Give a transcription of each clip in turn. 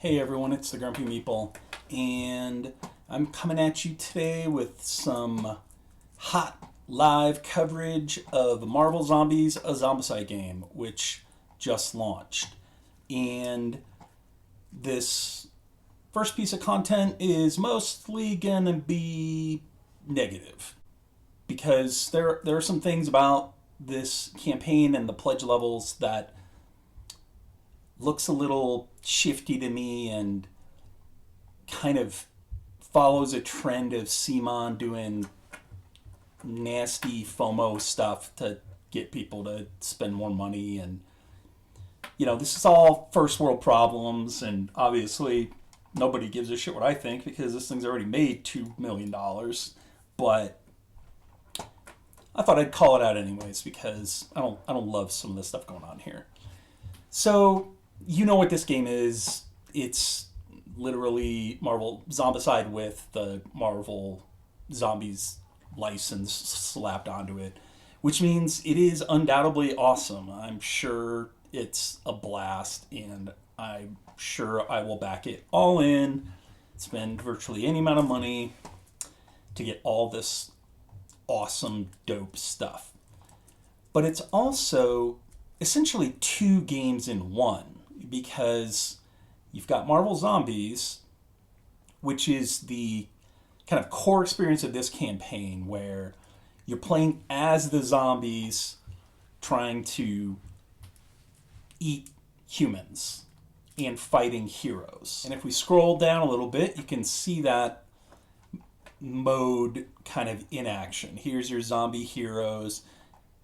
Hey everyone, it's the Grumpy Meeple, and I'm coming at you today with some hot live coverage of Marvel Zombies, a Zombicide game, which just launched. And this first piece of content is mostly gonna be negative because there are some things about this campaign and the pledge levels that looks a little shifty to me and kind of follows a trend of CMON doing nasty FOMO stuff to get people to spend more money. And, this is all first world problems, and obviously nobody gives a shit what I think because this thing's already made $2 million. But I thought I'd call it out anyways because I don't love some of the stuff going on here. So, you know what this game is. It's literally Marvel Zombicide with the Marvel Zombies license slapped onto it, which means it is undoubtedly awesome. I'm sure it's a blast, and I'm sure I will back it all in, spend virtually any amount of money to get all this awesome, dope stuff. But it's also essentially two games in one, because you've got Marvel Zombies, which is the kind of core experience of this campaign, where you're playing as the zombies trying to eat humans and fighting heroes. And if we scroll down a little bit, you can see that mode kind of in action. Here's your zombie heroes: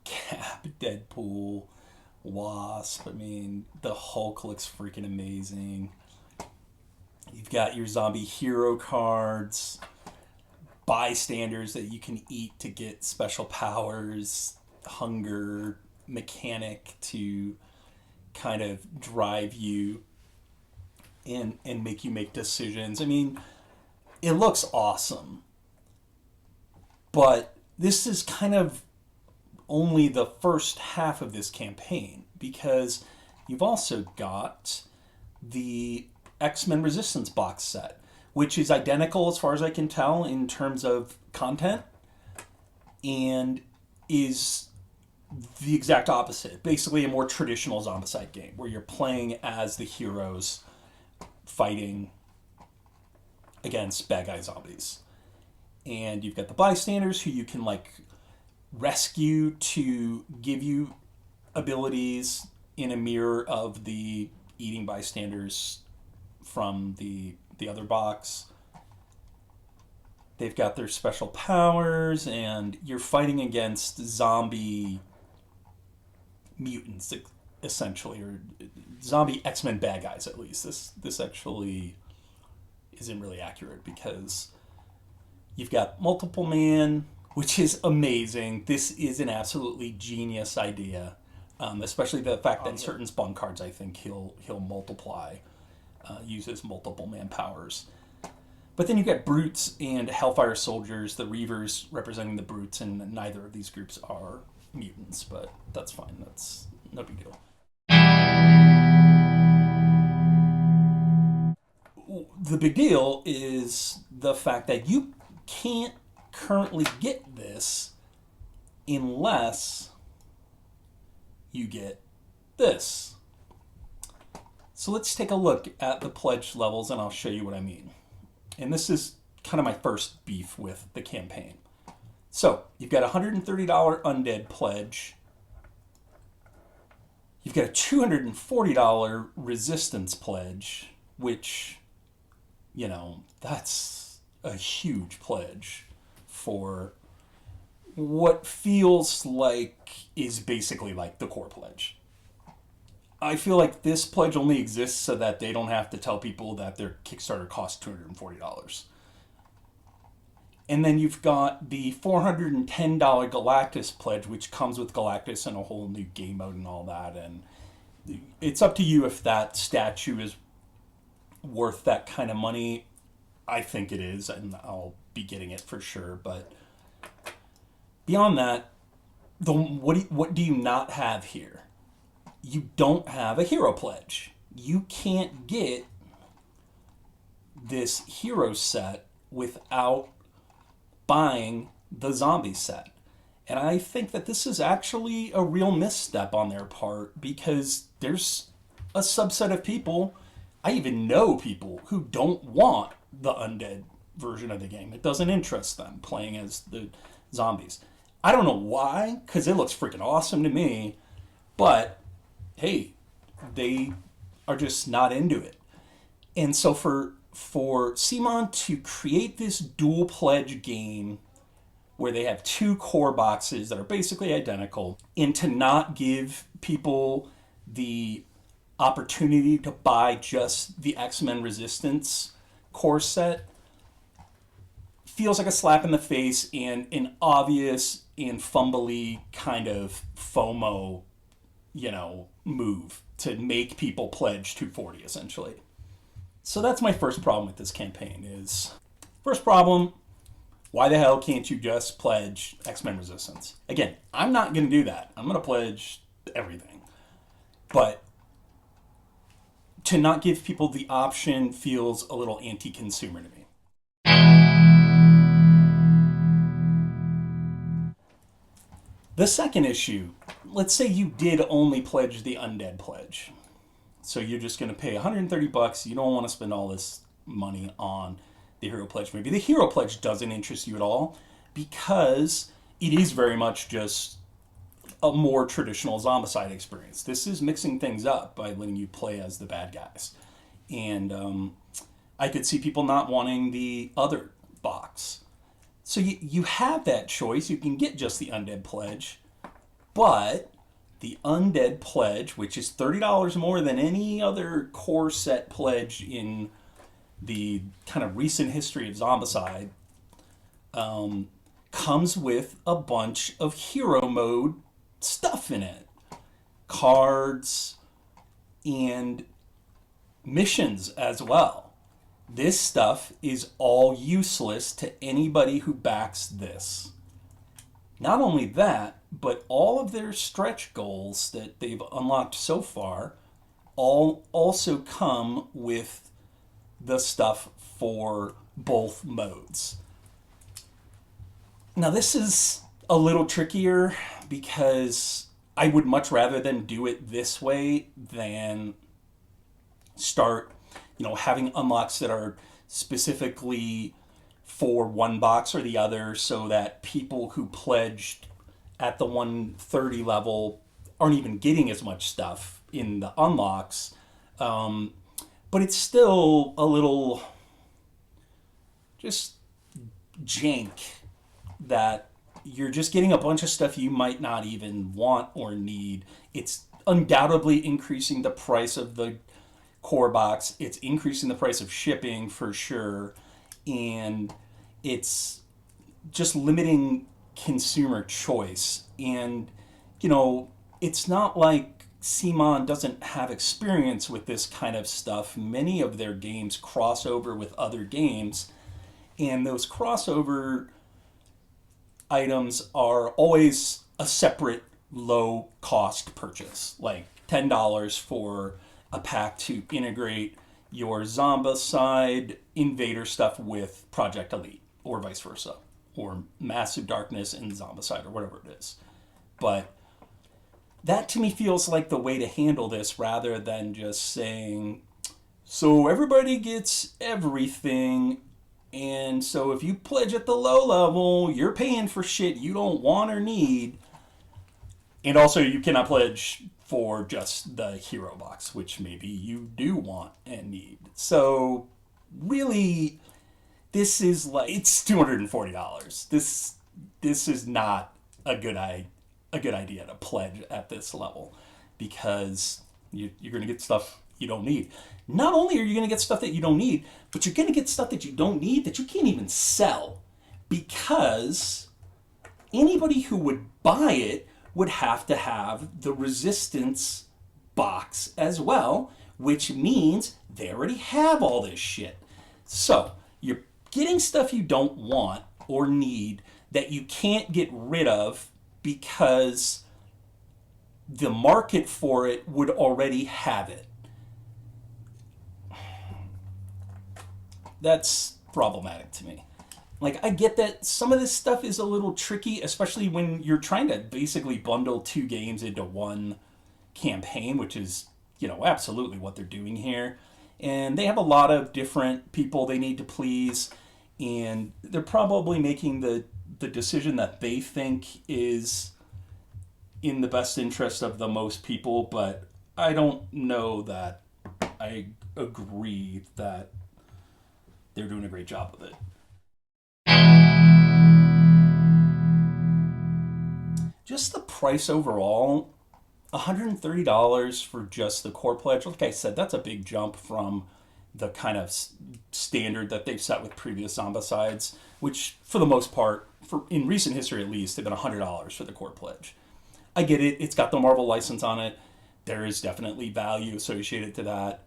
Cap, Deadpool, Wasp. I mean, the Hulk looks freaking amazing. You've got your zombie hero cards, bystanders that you can eat to get special powers, hunger mechanic to kind of drive you and make you make decisions. I mean, it looks awesome. But this is kind of only the first half of this campaign, because you've also got the X-Men Resistance box set, which is identical as far as I can tell in terms of content, and is the exact opposite. Basically a more traditional Zombicide game where you're playing as the heroes fighting against bad guy zombies. And you've got the bystanders who you can rescue to give you abilities in a mirror of the eating bystanders from the other box. They've got their special powers, and you're fighting against zombie mutants, essentially, or zombie X-Men bad guys, at least. This actually isn't really accurate, because you've got multiple man, which is amazing. This is an absolutely genius idea, especially the fact that certain spawn cards, I think he'll multiply, uses multiple man powers. But then you've got brutes and Hellfire soldiers, the Reavers representing the brutes, and neither of these groups are mutants, but that's fine. That's no big deal. The big deal is the fact that you can't currently get this unless you get this. So let's take a look at the pledge levels, and I'll show you what I mean. And this is kind of my first beef with the campaign. So you've got a $130 undead pledge. You've got a $240 resistance pledge, which, that's a huge pledge for what feels like is basically like the core pledge. I feel like this pledge only exists so that they don't have to tell people that their Kickstarter costs $240. And then you've got the $410 Galactus pledge, which comes with Galactus and a whole new game mode and all that. And it's up to you if that statue is worth that kind of money. I think it is, and I'll be getting it for sure. But beyond that, what do you not have here? You don't have a hero pledge. You can't get this hero set without buying the zombie set. And I think that this is actually a real misstep on their part, because there's a subset of people, I even know people, who don't want the undead version of the game. It doesn't interest them playing as the zombies. I don't know why, because it looks freaking awesome to me, but hey, they are just not into it. And so for CMON to create this dual pledge game where they have two core boxes that are basically identical, and to not give people the opportunity to buy just the X-Men Resistance core set, feels like a slap in the face and an obvious and fumbly kind of FOMO, move to make people pledge $240 essentially. So that's my first problem with this campaign. First problem, why the hell can't you just pledge X-Men Resistance? Again, I'm not going to do that. I'm going to pledge everything. But to not give people the option feels a little anti-consumer to me. The second issue, let's say you did only pledge the Undead Pledge. So you're just going to pay $130. You don't want to spend all this money on the Hero Pledge. Maybe the Hero Pledge doesn't interest you at all, because it is very much just a more traditional Zombicide experience. This is mixing things up by letting you play as the bad guys. And I could see people not wanting the other box. So you have that choice. You can get just the Undead Pledge, but the Undead Pledge, which is $30 more than any other core set pledge in the kind of recent history of Zombicide, comes with a bunch of hero mode stuff in it. Cards and missions as well. This stuff is all useless to anybody who backs this. Not only that, but all of their stretch goals that they've unlocked so far all also come with the stuff for both modes. Now this is a little trickier, because I would much rather them do it this way than start having unlocks that are specifically for one box or the other, so that people who pledged at the 130 level aren't even getting as much stuff in the unlocks. But it's still a little just jank that you're just getting a bunch of stuff you might not even want or need. It's undoubtedly increasing the price of the core box. It's increasing the price of shipping for sure. And it's just limiting consumer choice. And, it's not like CMON doesn't have experience with this kind of stuff. Many of their games cross over with other games, and those crossover items are always a separate low cost purchase, like $10 for a pack to integrate your Zombicide Invader stuff with Project Elite, or vice versa, or Massive Darkness and Zombicide, or whatever it is. But that to me feels like the way to handle this, rather than just saying, so everybody gets everything, and so if you pledge at the low level, you're paying for shit you don't want or need. And also you cannot pledge for just the hero box, which maybe you do want and need. So really, this is like, it's $240. This is not a good idea to pledge at this level, because you're going to get stuff you don't need. Not only are you going to get stuff that you don't need, but you're going to get stuff that you don't need that you can't even sell, because anybody who would buy it would have to have the Resistance box as well, which means they already have all this shit. So you're getting stuff you don't want or need that you can't get rid of, because the market for it would already have it. That's problematic to me. Like, I get that some of this stuff is a little tricky, especially when you're trying to basically bundle two games into one campaign, which is, absolutely what they're doing here. And they have a lot of different people they need to please, and they're probably making the decision that they think is in the best interest of the most people, but I don't know that I agree that they're doing a great job of it. Just the price overall, $130 for just the core pledge. Like I said, that's a big jump from the kind of standard that they've set with previous Zombicides, which for the most part, for in recent history at least, have been $100 for the core pledge. I get it. It's got the Marvel license on it. There is definitely value associated to that.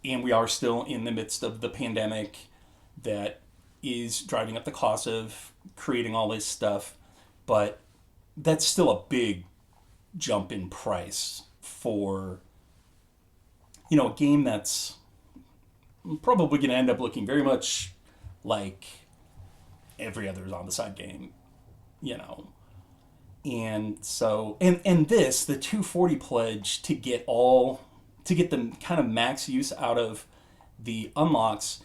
And we are still in the midst of the pandemic that is driving up the cost of creating all this stuff. But that's still a big jump in price for, a game that's probably going to end up looking very much like every other Zombicide game, And so, and this, the 240 pledge to get the kind of max use out of the unlocks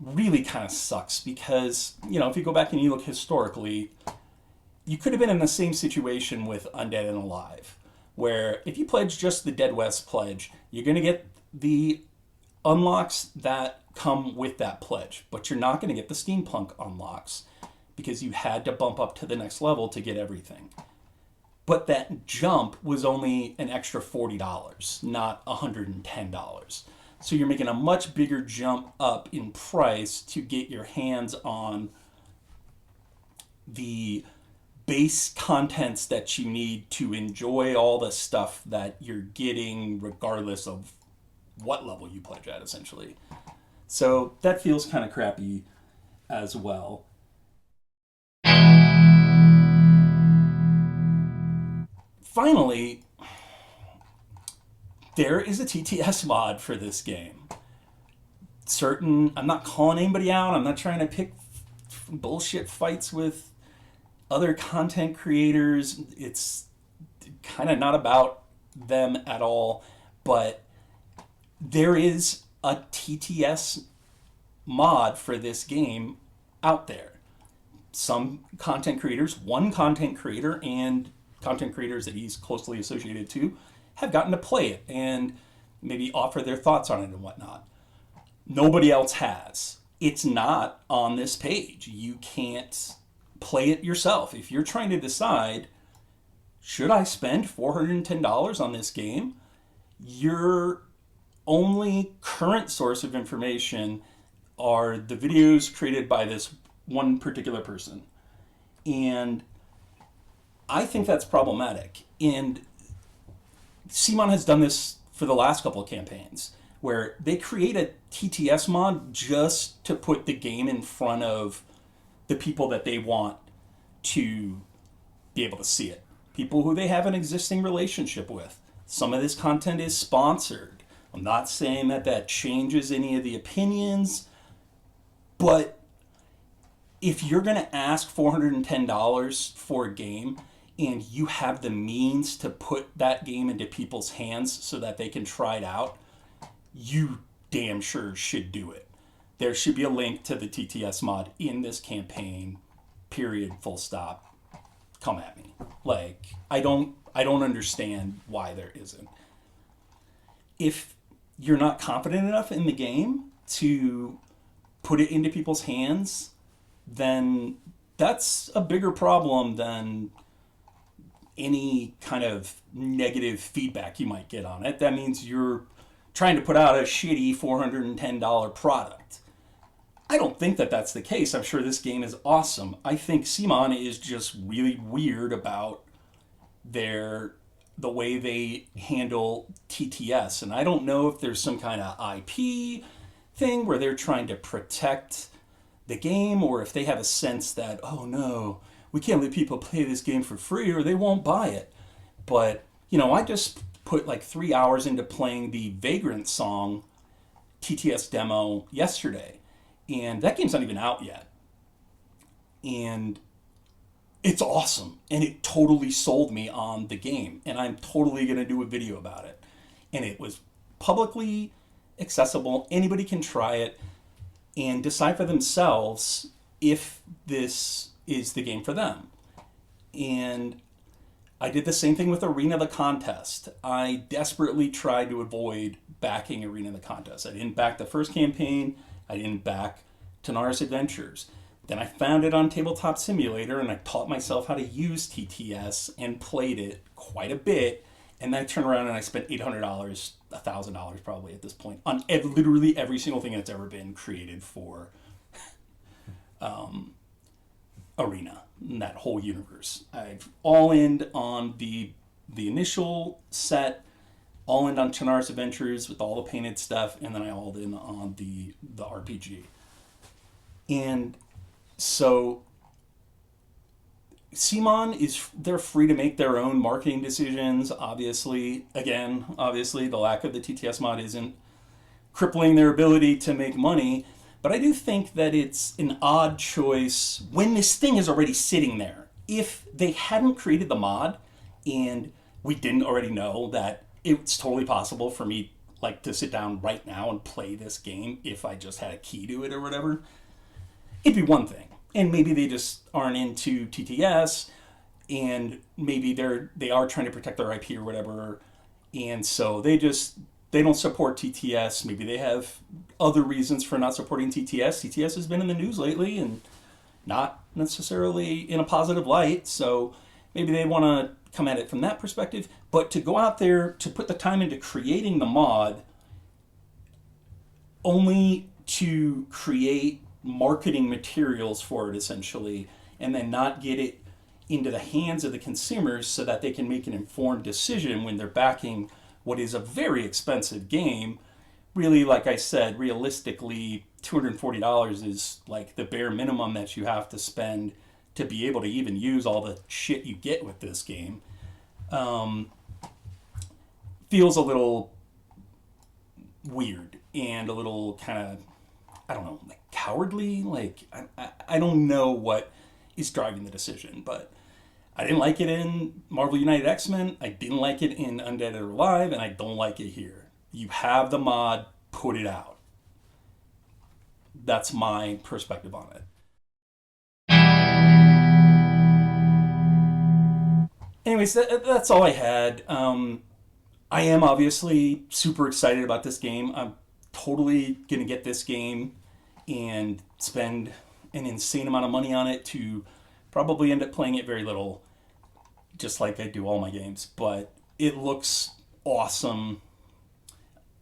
really kind of sucks because, if you go back and you look historically, you could have been in the same situation with Undead and Alive, where if you pledge just the Dead West pledge, you're going to get the unlocks that come with that pledge, but you're not going to get the Steampunk unlocks because you had to bump up to the next level to get everything. But that jump was only an extra $40, not $110. So you're making a much bigger jump up in price to get your hands on the base contents that you need to enjoy all the stuff that you're getting regardless of what level you pledge at, essentially. So that feels kind of crappy as well. Finally, there is a TTS mod for this game. I'm not calling anybody out. I'm not trying to pick bullshit fights with other content creators. It's kind of not about them at all. But there is a TTS mod for this game out there. Some content creators, one content creator and content creators that he's closely associated to, have gotten to play it and maybe offer their thoughts on it and whatnot. Nobody else has. It's not on this page. You can't play it yourself. If you're trying to decide, should I spend $410 on this game? Your only current source of information are the videos created by this one particular person. And I think that's problematic. And CMON has done this for the last couple of campaigns, where they create a TTS mod just to put the game in front of the people that they want to be able to see it. People who they have an existing relationship with. Some of this content is sponsored. I'm not saying that changes any of the opinions, but if you're going to ask $410 for a game and you have the means to put that game into people's hands so that they can try it out, you damn sure should do it. There should be a link to the TTS mod in this campaign, period, full stop. Come at me. Like, I don't understand why there isn't. If you're not confident enough in the game to put it into people's hands, then that's a bigger problem than any kind of negative feedback you might get on it. That means you're trying to put out a shitty $410 product. I don't think that that's the case. I'm sure this game is awesome. I think CMON is just really weird about the way they handle TTS. And I don't know if there's some kind of IP thing where they're trying to protect the game, or if they have a sense that, oh no, we can't let people play this game for free or they won't buy it. But, I just put like 3 hours into playing the Vagrant Song TTS demo yesterday, and that game's not even out yet. And it's awesome, and it totally sold me on the game, and I'm totally going to do a video about it. And it was publicly accessible. Anybody can try it and decide for themselves if this is the game for them. And I did the same thing with Arena the Contest. I desperately tried to avoid backing Arena the Contest. I didn't back the first campaign. I didn't back Tanar's Adventures. Then I found it on Tabletop Simulator, and I taught myself how to use TTS and played it quite a bit. And then I turned around and I spent $800, $1,000 probably at this point, on literally every single thing that's ever been created for Arena, in that whole universe. I've all-in on the initial set, all-in on Tanar's Adventures with all the painted stuff, and then I all-in on the RPG. And so CMON they're free to make their own marketing decisions. Obviously, the lack of the TTS mod isn't crippling their ability to make money. But I do think that it's an odd choice when this thing is already sitting there. If they hadn't created the mod and we didn't already know that it's totally possible for me like to sit down right now and play this game if I just had a key to it or whatever, it'd be one thing. And maybe they just aren't into TTS, and maybe they are trying to protect their IP or whatever, and so they don't support TTS. Maybe they have other reasons for not supporting TTS. TTS has been in the news lately and not necessarily in a positive light, so maybe they want to come at it from that perspective. But to go out there to put the time into creating the mod only to create marketing materials for it essentially, and then not get it into the hands of the consumers so that they can make an informed decision when they're backing what is a very expensive game. Really, like I said, realistically, $240 is like the bare minimum that you have to spend to be able to even use all the shit you get with this game. Feels a little weird and a little kind of, I don't know, like cowardly. Like, I don't know what is driving the decision, but I didn't like it in Marvel United X-Men. I didn't like it in Undead or Alive, and I don't like it here. You have the mod, put it out. That's my perspective on it. Anyways, that's all I had. I am obviously super excited about this game. I'm totally going to get this game and spend an insane amount of money on it to probably end up playing it very little, just like I do all my games. But it looks awesome.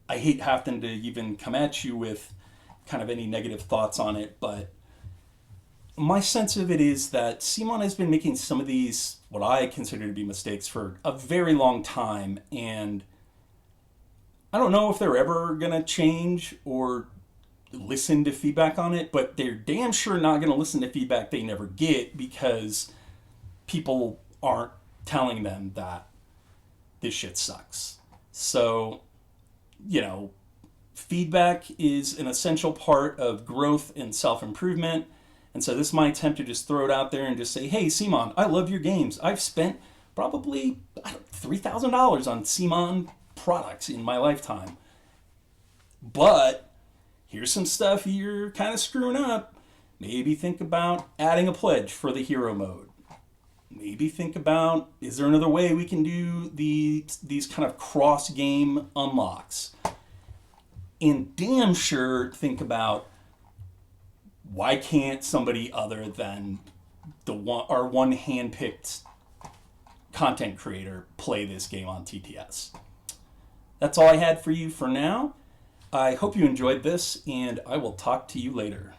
I hate having to even come at you with kind of any negative thoughts on it, but my sense of it is that CMON has been making some of these, what I consider to be mistakes, for a very long time, and I don't know if they're ever going to change or listen to feedback on it, but they're damn sure not going to listen to feedback they never get, because people aren't telling them that this shit sucks. So, you know, feedback is an essential part of growth and self-improvement. And so this is my attempt to just throw it out there and just say, hey, CMON, I love your games. I've spent probably $3,000 on CMON products in my lifetime. But here's some stuff you're kind of screwing up. Maybe think about adding a pledge for the hero mode. Maybe think about, is there another way we can do these kind of cross-game unlocks? And damn sure think about, why can't somebody other than our one hand-picked content creator play this game on TTS? That's all I had for you for now. I hope you enjoyed this, and I will talk to you later.